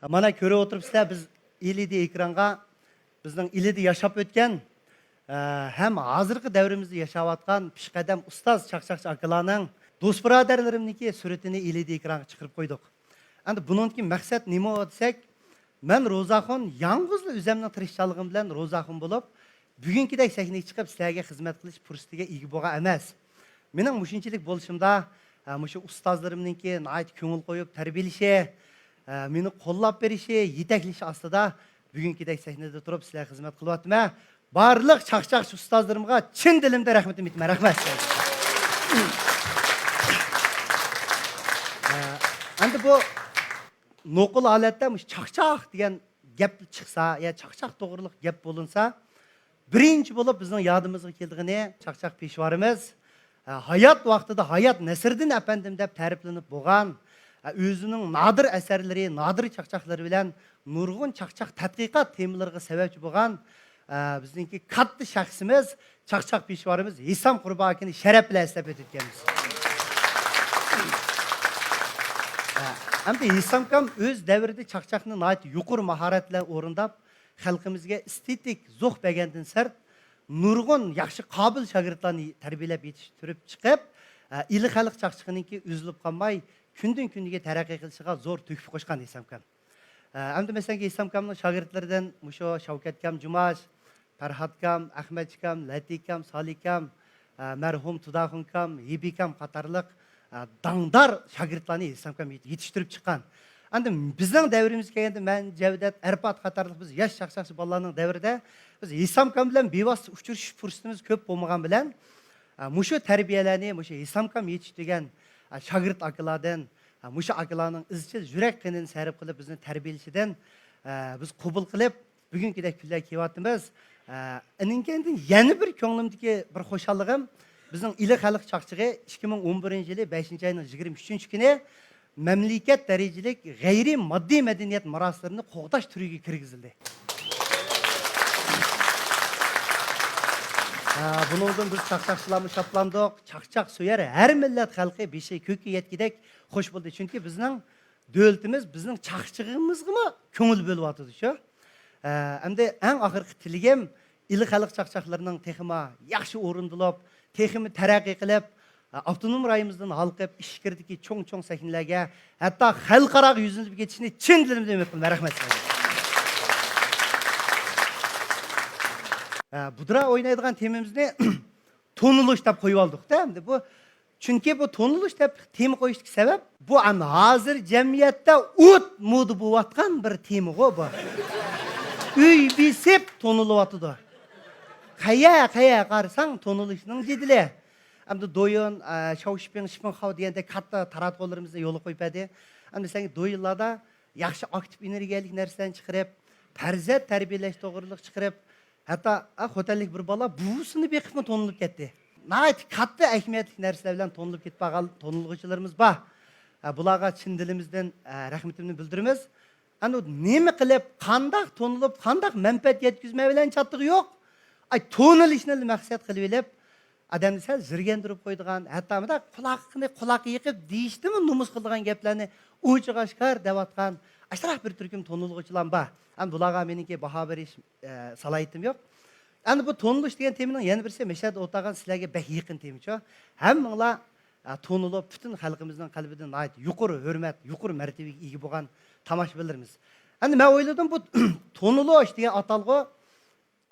Mana ko'rib o'tiribsizlar, biz LED ekranға bizning ilida yashab o'tgan ham hozirgi davrimizda yashayotgan pishqadam ustoz chaqchaqchi akalarning do'st birodarlarimniki suratini LED ekranga chiqarib qo'ydik. Endi buningki maqsad nima desak, men Ro'zaxon yolg'izli o'zimning tirishchiligim bilan Ro'zaxon bo'lib, bugünkidek sahnaga chiqib sizlarga xizmat qilish fursatiga ega bo'lgan emas. Mening mushunchalik bo'lishimda mushu ustozlarimniki nihoyat ko'ngil qo'yib tarbiyalashi, meni qo'llab berishi, yetaklashi ostida bugünkidek sahnada turib sizlarga xizmat qilyapman. Barliq chaqchaqchi ustozlarimga chin dilimda rahmatim aytaman. Rahmat. Endi bu noqul holatda chaqchaq degan gap chiqsa, ya chaqchaq to'g'riliq gap bo'linsa, birinchi bo'lib bizning yodimizga keldigani chaqchaq peshvorimiz hayot vaqtida Hayat Nasriddin apandim deb ta'riflanib bo'lgan, o'zining nodir asarlari, nodir chaqchaqlari bilan nurg'un chaqchaq tadqiqot temalarga sababchi bo'lgan bizningki katta shaxsimiz chaqchaq peshvorimiz Isom Qurbon akani sharaf bilan eslab o'tganmiz. Hamda Isom akam o'z davrida chaqchaqni nihoyat yuqori mahorat bilan o'rindab, xalqimizga estetik zo'q bergandan sart nurg'un yaxshi qobil shogirdlarni tarbiyalab yetishtirib chiqib, ili xalq chaqchaqninki uzilib qolmay, kundan kunga taraqqiy qilishiga zo'r tuhfa qo'shgan Isom akam. Hamda masalan Isom akamning shogirdlaridan musho Shavkat akam, Jumash, Farhod akam, Ahmad akam, Latif akam, Solih akam, marhum Tudaxon akam, Hibi akam qatorliq dangdar shogirdlarni Isom akam yetishtirib chiqqan. Endi bizning davrimizga kelganda men Javdat, Arpat qatorliq biz yosh chaqchaqchi bolalarning davrida biz Isom akam bilan bevosita uchrashish fursatimiz ko'p bo'lmagan bilan mushu tarbiyalarni mushu Isom akam yetishtirgan shogird akalardan, mushu akalarning izchil yurak qanini sarf qilib bizni tarbiyalashidan biz qabul qilib bugünkidek kunlar kelyapmiz. Ininkendan yana bir ko'nglimdagi bir xo'shalligim bizning ili xalq chaqchig'i 2011-yili 5-oyning 23-kuni mamlakat darajalik g'ayri moddiy madaniyat marosimlarini qo'g'dash turiga kirgizildi. Bundan biz chaqchaqchilarni shaplandik, chaqchaq so'yar har millat xalqi beshi ko'kka yetkidek xo'sh bo'ldi. Chunki bizning davlatimiz bizning chaqchig'imizga ko'ngil bo'lyapti shu. Endi eng oxirgi tiligim ili xalq chaqchaqlarining texma yaxshi o'rindilib, texmi taraqqiy qilib, avtonom rayonimizdan halqib ishkirdiki cho'ng-cho'ng sahnalarga, hatto xalqaro yuzlanib ketishini chin dilimdan umid qilaman. Rahmat sizlarga. Budra o'ynaydigan temamizni tonulush deb qo'yib oldik-da. Endi bu chunki bu tonulush deb tema qo'yishlik sabab bu ham hozir jamiyatda o't modi bo'layotgan bir tema-ku bu. Uy bisib tonulyapti. Qaya qarsang tonulishning jidili. Endi do'yin, shovshiping, shipinxov deganda katta taratqullarimizga yo'l qo'yib berdi. Endi sen do'yinlarda yaxshi aktiv energiyalik narsalarni chiqarib, farzand tarbiyalash to'g'riliq chiqarib, hatto xo'tanlik bir bola buvusini beqibmi tonilib ketdi. Nihoyat katta ahamiyatli narsalar bilan tonilib ketib qolgan tonilg'uvchilarimiz bor. Bularga chin dilimizdan rahmatimni bildiramiz. Endi nima qilib, qandoq tonilib, qandoq manfaat yetkazma bilan chattig'i yo'q. Tonilishni maqsad qilib olib, odamni sal zirgandirib qo'ydigan, hatto quloqni yiqib deyishdimi numus qildigan gaplarni o'chiqashkar deyotgan ashraf bir turkum tonilg'uvchilar bor. Endi bularga meniki baho berish salohiyatim yo'q. Endi bu tonilish degan temaning yana birisi mashhad o'tag'an sizlarga bek yaqin temacha. Hammanglar tonilib butun xalqimizning qalbidan nihoyat yuqori hurmat, yuqori martabaga ega bo'lgan tomoshabinlarimiz. Endi men o'yladim bu tonilish degan atalg'u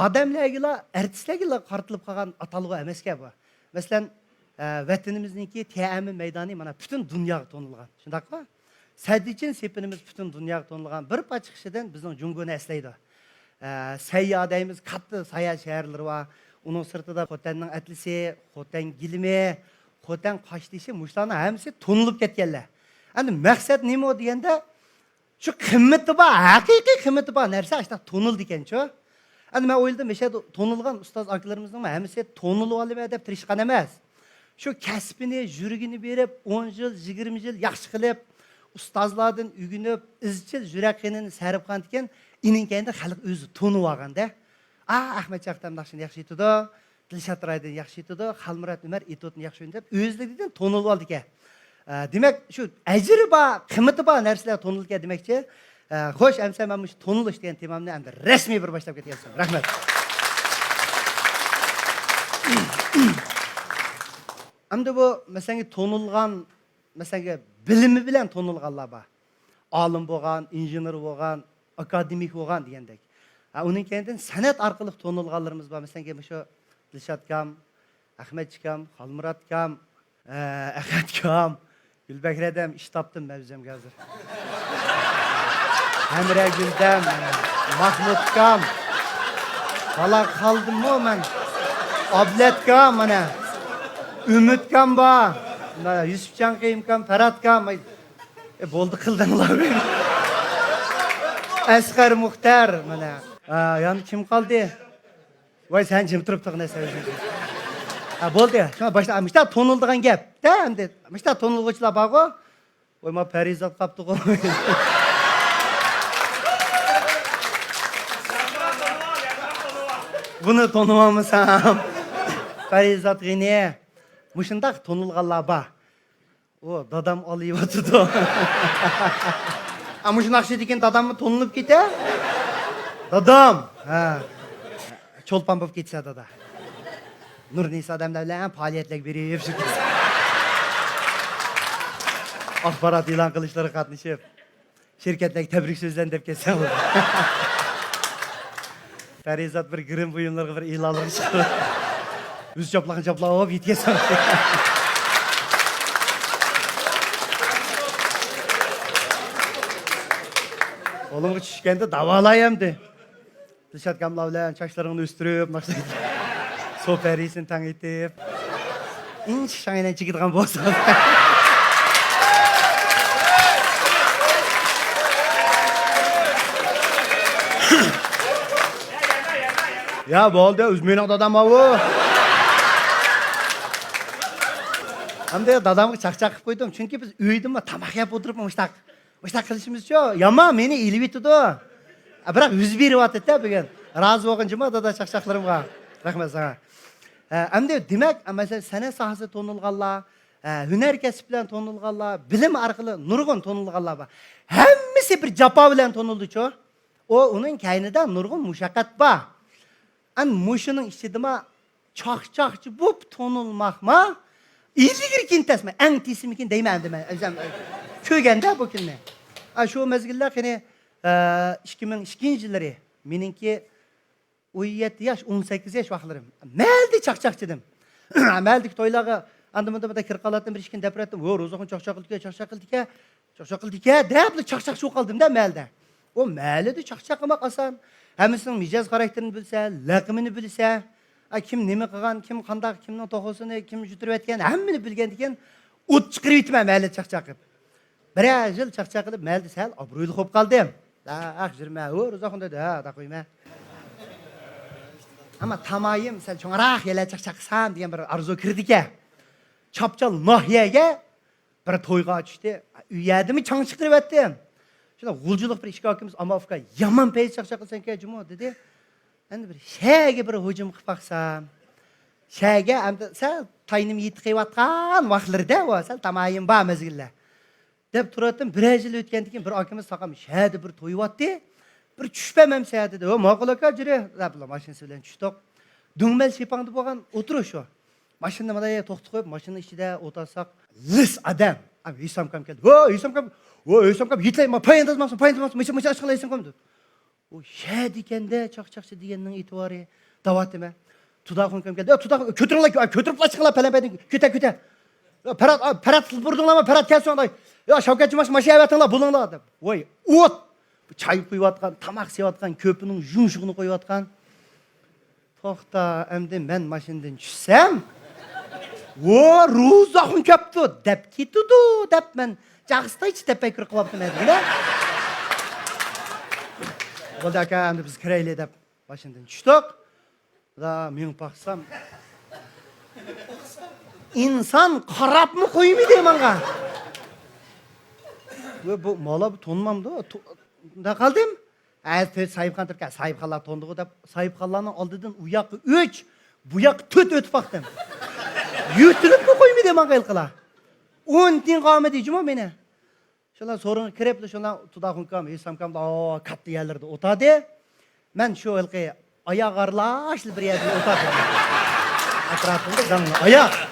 odamlarga, artistlarga qartilib qolgan atalg'u emasga bu. Masalan, vatanimizningki ta'ami maydoni mana butun dunyoga tonilgan. Shundaqmi? Sadichin sepinimiz butun dunyoga tonilgan bir parcha kishidan bizning jungoni eslaydi. Sayyodayimiz katta sayya shaharlari va uning sirtida Xotanning atlisi, Xotan gilimi, Xotan qashtishi mushlarning hammasi tonilib ketganlar. Endi maqsad nima deganda shu qimmati bor, haqiqiy qimmati bor narsa ashta tonildi ekan-ku. Endi men o'yladim, o'sha tonilgan ustoz akalarimizning hammasi tonilib olib deb tirishgan emas. Shu kasbini, yuragini berib 10 yil, 20 yil yaxshi qilib ustozlardan ügünüp izchil yurak qanini sarf qilgan ekan, ininkayda xalq o'zi tonib olganda, Ahmad Chaqtam naqshini yaxshi aytdi, Dilshod Raydin yaxshi aytdi, Xalmurat Umar aytdi yaxshi deb o'zligidan tonib oldi ekan. Demak, shu ajri bor, qimmati bor narsalar tonilgan demakchi. Xo'sh, amsa men shu tonilish degan temamni endi rasmiy bir boshlab ketyapman. Rahmat. Endi bu masalan tonilgan, masalan bilimi bilan tonilganlar bor. Olim bo'lgan, injener bo'lgan, akademik bo'lgan degandek. Uning keyin san'at orqali tonilganlarimiz bor. Masalan shu Dilshod akam, Ahmet akam, Xolmurod akam, Ahad akam, Gulbakir adam ish topdim men o'zimga hozir. Amra Guldam, Mahmud akam. Qala qoldimmi men? Ablat akam mana. Ümit akam bor. Yusufjon akam, Farad akam. Bo'ldi qildinglar meni. Asqar Muxtar mana. Yani kim qoldi? Voy sen jim turibdi nesa o'zing. Bo'ldi. Shuna boshlamishda tonildigan gap. Da endi mishta tonilg'uchilar bor-ku. Voy men Parizat qapti-ku. Bunu tonimamsam. Parizat g'ine. Mushundaq tonilganlar bor. O dadam olayib o'tdi. Ama shunaq degan dadamni tonilib keta? Dadam. Cho'lpon bo'lib ketsa dada. Nurnisa odamlar bilan faoliyatlar berib shu. Axborot e'lon qilishlari qatnashib, shirkatlarga tabrik so'zlarini deb ketsa bo'ladi. Parizat bir grim buyumlarga bir e'lonlar chiqdi. O'z joplab olib yetkazsan. Oğlum tushganda davolayamdi. Dilshod akamlar bilan sochlaringni o'stirib, so'parisini tang etib. Inch shaydan chigirgan bo'lsa. Ya bo'ldi, o'zmeni dadam bu. Hamda dadamga chaqchaq qilib qo'ydim, chunki biz uyda tamoq yeb o'tiribmiz mushtaq. Mushtaq qilishimizcha, yomon meni ilib etdi. Biroq yuz beryapti-da bugun. Rozi bo'lganjima dada chaqchaqlarimga. Rahmat sana. Hamda demak, masalan, san'at sohasida tonilganlar, hunar kasb bilan tonilganlar, bilim orqali nurg'un tonilganlar bor. Hammasi bir jafo bilan tonildi-ku. O uning kaynida nurg'un mushaqqat bor. An mushuning ichidami chaqchaqchi bo'lib tonilmoqmi? İzligir kintasma, en tisimikin deymendi ben. Köygende bu kinne. Şu mezgiller hani 2002 yılları, meninki 17 yaş, 18 yaş vaxtlarım. Meldi çaqçaq dedim. Meldik toylağa, andımında da kırqalatım bir işkin depretim. O rozakın çaqçaq qıldı ki, deyaplı çaqçaq şu qaldım da melde. O melde çaqçaq qılmaq asan. Hemisinin micaz karakterini bilse, laqımını bilse, kim nemi qilgan, kim qandaq, kimning to'g'risini, kim jutirib etgan, hammani bilgan ekan, o't chiqarib yetmay mayli chaqchaq qilib. Bir yil chaqchaq qilib, mayli sal obro'li bo'lib qoldim. Jirma, uzoq dedi, da qo'yma. Ama tamayim sal cho'ngroq yela chaqchaq qilsam degan bir arzu kirdi-ku. Chopchal nohiyaga bir to'yga tushdi. Uyadimi chang chiqarib etdim. Shunda g'uljilik bir ishga akimiz Amovga yomon pay chaqchaq qilsan-ku, jumo dedi. Endi bir shayga bir hujum qilib baqsam. Shayga endi sal taynim yetqiyotgan vaqtlarda va sal tamayim bor mezgillar. Deb turadim, bir yil o'tgandan keyin bir akamiz saqam shayda bir to'yibotdi. Bir tushpamam shay dedi. O ma'qul aka jiri, dabla mashinasi bilan tushdik. Dungmal sepangda bo'lgan o'tirish shu. Mashinani mana to'xtatib qo'yib, mashina ichida o'tirsak, lis adam. Isam kam keldi. Isam kam yetlay, payandazmasin, misha ashqalaysan kom dedi. O şey dikende çaqçaqçı deganning e'tibori davatime. Tudaqın kim keldi? Tudaq kötürüp çıqıla pelenpedin. Köte. Parat burdunlama, parat kelsin onday. Ya Shavkatchi mashinani ayvatinglar, bulinglar deb. Voy, o't çay qo'yayotgan, tamoq sevayotgan, ko'pining yumshug'ini qo'yayotgan. To'xta, endi men mashinadan tushsam, o ro'zoqim kelibdi deb ketdi deb men jag'ista ich tepakir qilyaptim edi. Bo'ldi aka, endi biz kiraylik deb mashinadan tushdik. Da men baqsam inson qarabmi qo'ymaydi menga. Bu mala bu tonmamdı. Da qaldim. Sahibxon turibdi. Sahibxonlar tondigu deb sahibxonlarning oldidan u yoqqa 3, bu yoqqa 4 o'tib baqdim. Yutilibmi qo'ymaydi menga qila. 10 tin qolmadi juma meni. Şolar sorun kirepli şolar tudahunkam, esamkam da kattı yerlerde otadı. Men şu ılgı ayak arlaşlı bir yerde otadı. Atrafında canlı ayak.